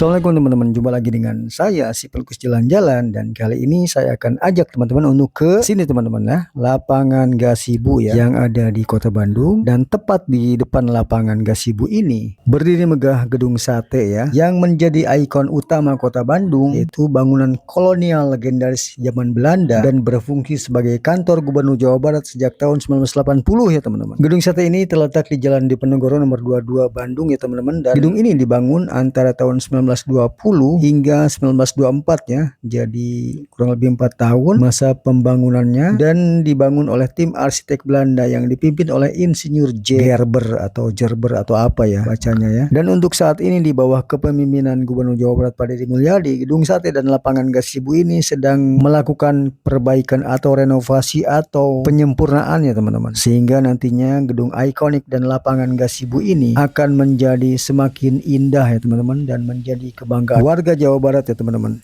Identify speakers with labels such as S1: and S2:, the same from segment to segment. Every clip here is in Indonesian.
S1: Assalamualaikum teman-teman, jumpa lagi dengan saya si pelukis jalan-jalan, dan kali ini saya akan ajak teman-teman untuk ke sini teman-teman ya, lapangan gazebo ya yang ada di Kota Bandung. Dan tepat di depan lapangan gazebo ini berdiri megah gedung sate ya, yang menjadi ikon utama Kota Bandung, yaitu bangunan kolonial legendaris zaman Belanda dan berfungsi sebagai kantor Gubernur Jawa Barat sejak tahun 1980 ya teman-teman. Gedung sate ini terletak di Jalan Diponegoro nomor 22 Bandung ya teman-teman, dan gedung ini dibangun antara tahun 1920 hingga 1924 ya. Jadi kurang lebih 4 tahun masa pembangunannya, dan dibangun oleh tim arsitek Belanda yang dipimpin oleh Insinyur Gerber atau Gerber atau apa ya bacanya ya. Dan untuk saat ini di bawah kepemimpinan Gubernur Jawa Barat Pak Deddy Mulyadi, gedung sate dan lapangan gazebo ini sedang melakukan perbaikan atau renovasi atau penyempurnaan ya teman-teman, sehingga nantinya gedung ikonik dan lapangan gazebo ini akan menjadi semakin indah ya teman-teman, dan menjadi kebanggaan warga Jawa Barat ya teman-teman.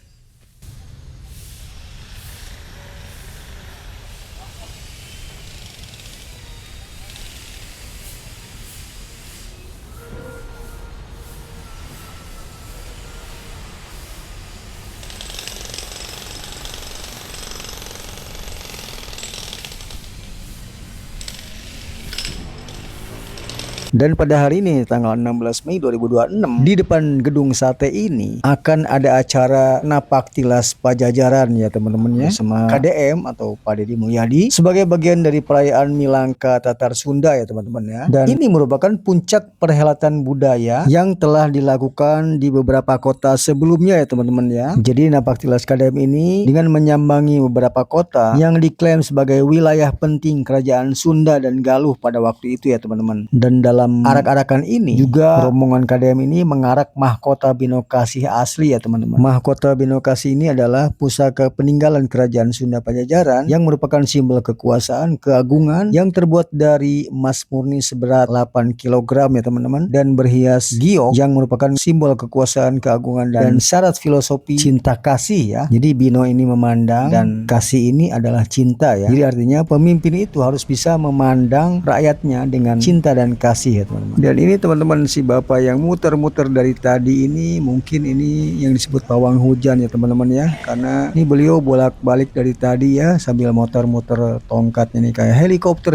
S1: Dan pada hari ini tanggal 16 Mei 2026 di depan gedung sate ini akan ada acara napak tilas Pajajaran ya teman-teman ya, sama KDM atau Pak Deddy Mulyadi sebagai bagian dari perayaan Milangka Tatar Sunda ya teman-teman ya. Dan ini merupakan puncak perhelatan budaya yang telah dilakukan di beberapa kota sebelumnya ya teman-teman ya. Jadi napak tilas KDM ini dengan menyambangi beberapa kota yang diklaim sebagai wilayah penting kerajaan Sunda dan Galuh pada waktu itu ya teman-teman. Dan dalam arak-arakan ini juga rombongan KDM ini mengarak mahkota Binokasih asli ya teman-teman. Mahkota Binokasih ini adalah pusaka peninggalan kerajaan Sunda Pajajaran yang merupakan simbol kekuasaan, keagungan, yang terbuat dari emas murni seberat 8 kg ya teman-teman, dan berhias giok yang merupakan simbol kekuasaan, keagungan, dan syarat filosofi cinta kasih ya. Jadi Bino ini memandang, dan kasih ini adalah cinta ya. Jadi artinya pemimpin itu harus bisa memandang rakyatnya dengan cinta dan kasih ya teman-teman. Dan ini teman-teman, si bapak yang muter-muter dari tadi ini mungkin ini yang disebut pawang hujan ya teman-teman ya, karena ini beliau bolak-balik dari tadi ya sambil muter-muter tongkatnya nih kayak helikopter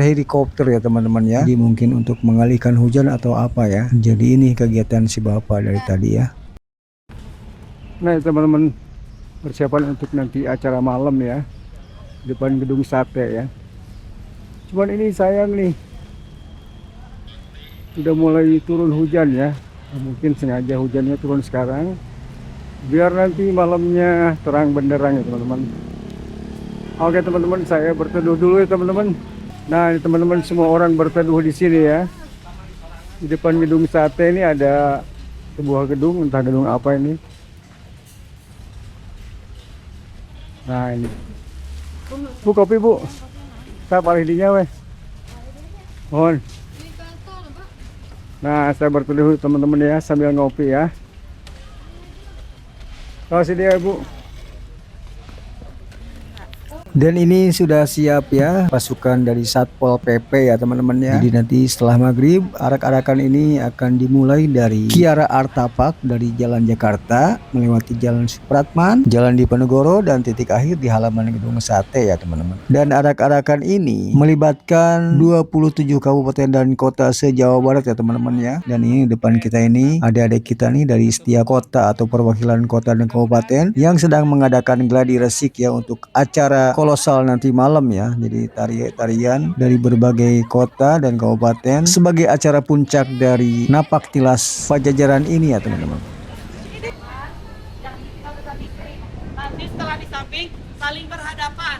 S1: ya teman-teman ya. Jadi mungkin untuk mengalihkan hujan atau apa ya. Jadi ini kegiatan si bapak dari tadi ya. Nah teman-teman, persiapan untuk nanti acara malam ya depan gedung sate ya. Cuman ini sayang nih, udah mulai turun hujan ya. Mungkin sengaja hujannya turun sekarang biar nanti malamnya terang benderang ya teman-teman. Oke teman-teman, saya berteduh dulu ya teman-teman. Nah ini teman-teman, semua orang berteduh di sini ya. Di depan gedung sate ini ada sebuah gedung, entah gedung apa ini. Nah ini bu, kopi bu, kita paling dinya weh, mohon. Nah saya berteduh teman-teman ya sambil ngopi ya. Kasih dia bu. Dan ini sudah siap ya pasukan dari Satpol PP ya teman-teman ya. Jadi nanti setelah maghrib arak-arakan ini akan dimulai dari Kiara Artapak dari Jalan Jakarta melewati Jalan Supratman, Jalan Diponegoro, dan titik akhir di halaman gedung sate ya teman-teman. Dan arak-arakan ini melibatkan 27 kabupaten dan kota se-Jawa Barat ya teman-teman ya. Dan ini depan kita ini adik-adik kita nih dari setiap kota atau perwakilan kota dan kabupaten yang sedang mengadakan gladi resik ya untuk acara kolosal nanti malam ya. Jadi tarian dari berbagai kota dan kabupaten sebagai acara puncak dari napak tilas Pajajaran ini ya teman-teman.
S2: Nanti setelah di samping saling berhadapan.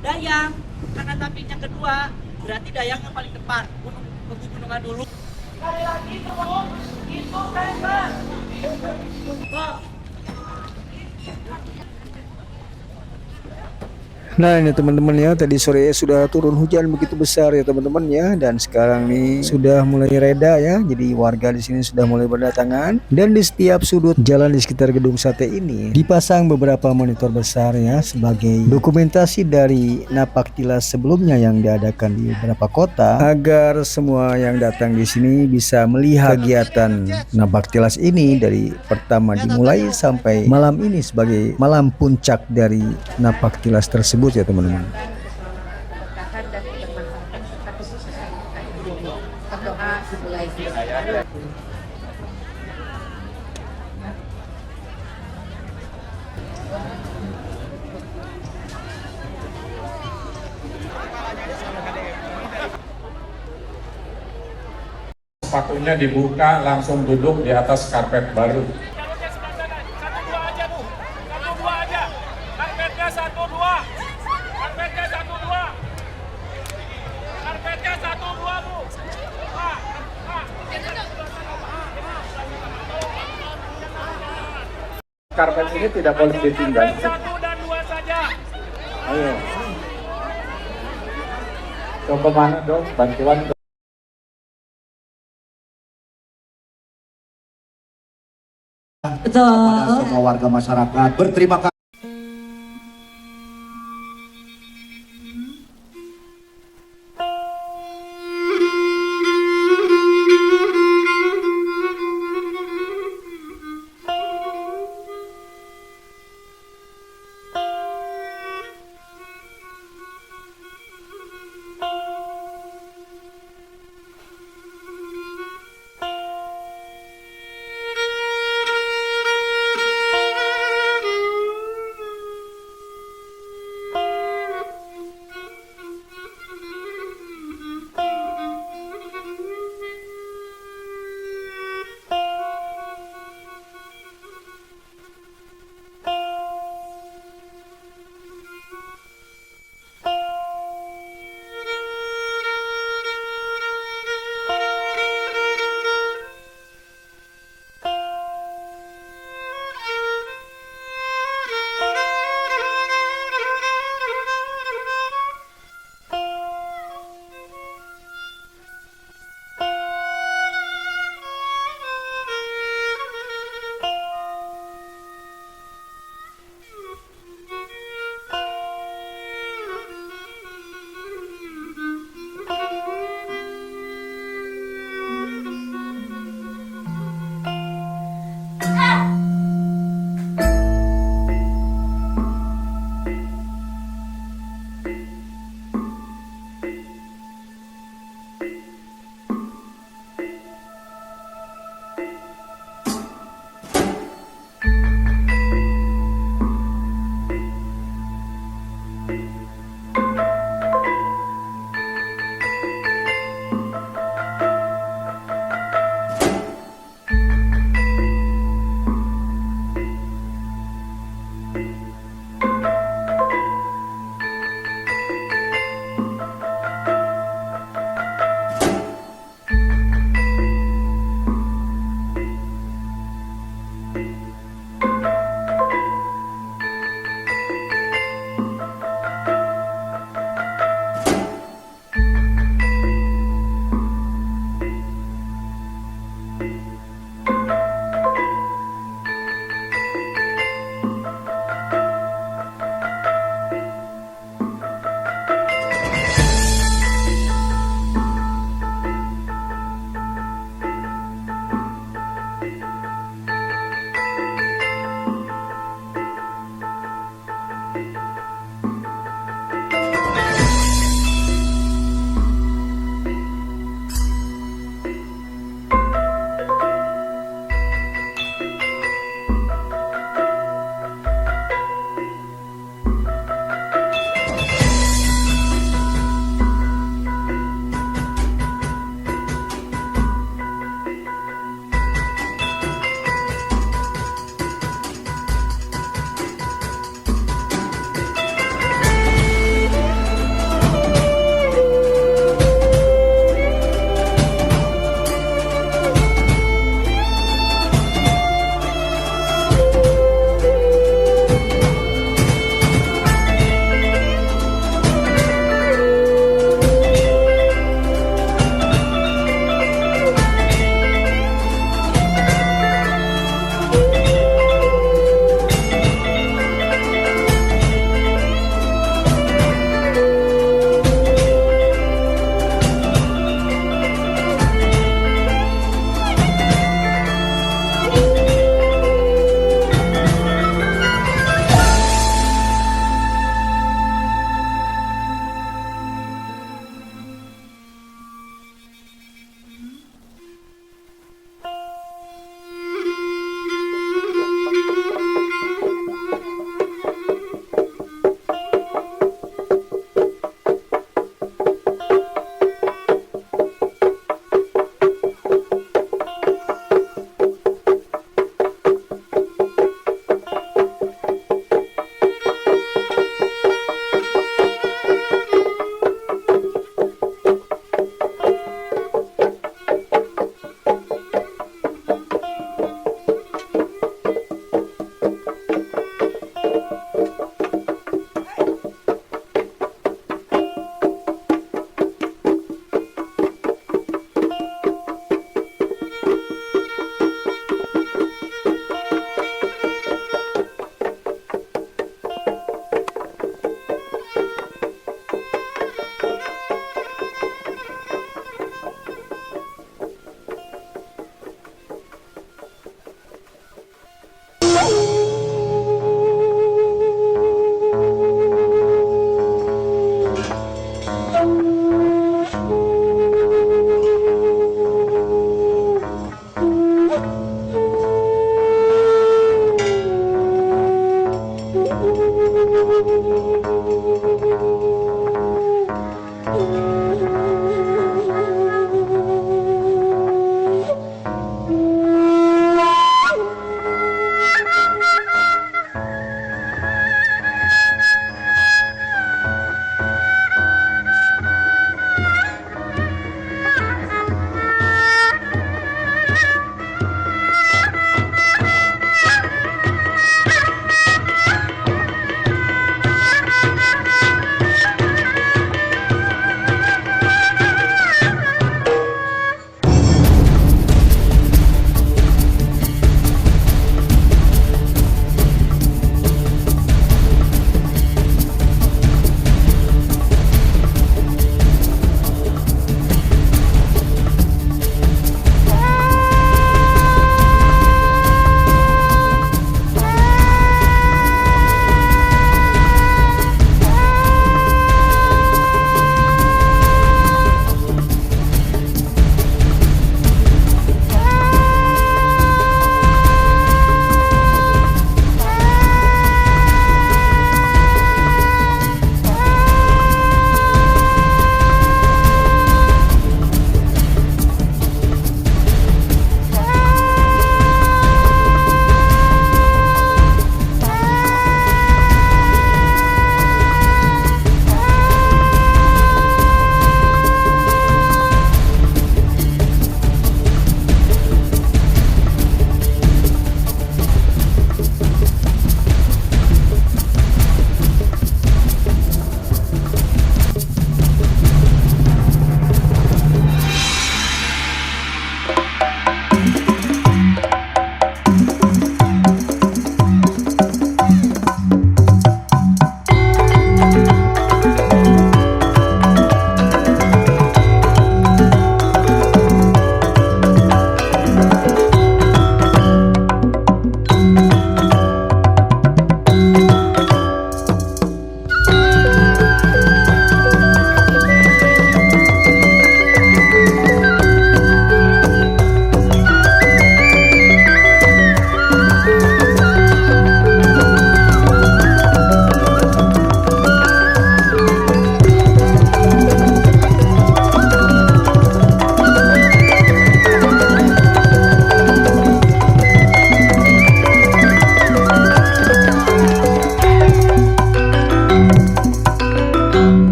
S2: Dayang karena sampingnya kedua, berarti Dayang yang paling depan. Pegunungan dulu. Sekali lagi terus itu tembak.
S1: Nah ini teman-teman ya, tadi sore sudah turun hujan begitu besar ya teman-teman ya, dan sekarang nih sudah mulai reda ya. Jadi warga di sini sudah mulai berdatangan, dan di setiap sudut jalan di sekitar gedung sate ini dipasang beberapa monitor besar ya sebagai dokumentasi dari napak tilas sebelumnya yang diadakan di beberapa kota, agar semua yang datang di sini bisa melihat kegiatan napak tilas ini dari pertama dimulai sampai malam ini sebagai malam puncak dari napak tilas tersebut ya teman-teman.
S3: Keberkahan dan kebermanfaatan serta kesuksesan kita ini. Berdoa dimulai.
S4: Sepatunya dibuka, langsung duduk di atas karpet baru.
S5: Jalurnya sebelah sana. Satu dua aja bu. Satu dua aja. Karpetnya satu dua. Karpetnya satu dua. Karpetnya satu dua bu. Pak, pak.
S4: Karpet ini tidak boleh ditinggal.
S5: Karpet satu dan dua saja.
S4: Ayo. Coba mana dong bantuan.
S6: Kepada semua warga masyarakat berterima kasih.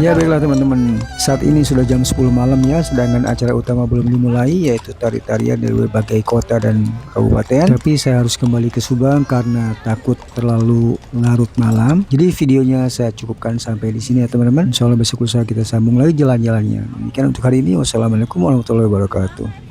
S1: Ya baiklah teman-teman, saat ini sudah jam 10 malam ya, sedangkan acara utama belum dimulai, yaitu tari-tarian dari berbagai kota dan kabupaten. Tapi saya harus kembali ke Subang karena takut terlalu larut malam. Jadi videonya saya cukupkan sampai di sini ya teman-teman. Insya Allah besok lusa kita sambung lagi jalan-jalannya. Demikian untuk hari ini. Wassalamualaikum warahmatullahi wabarakatuh.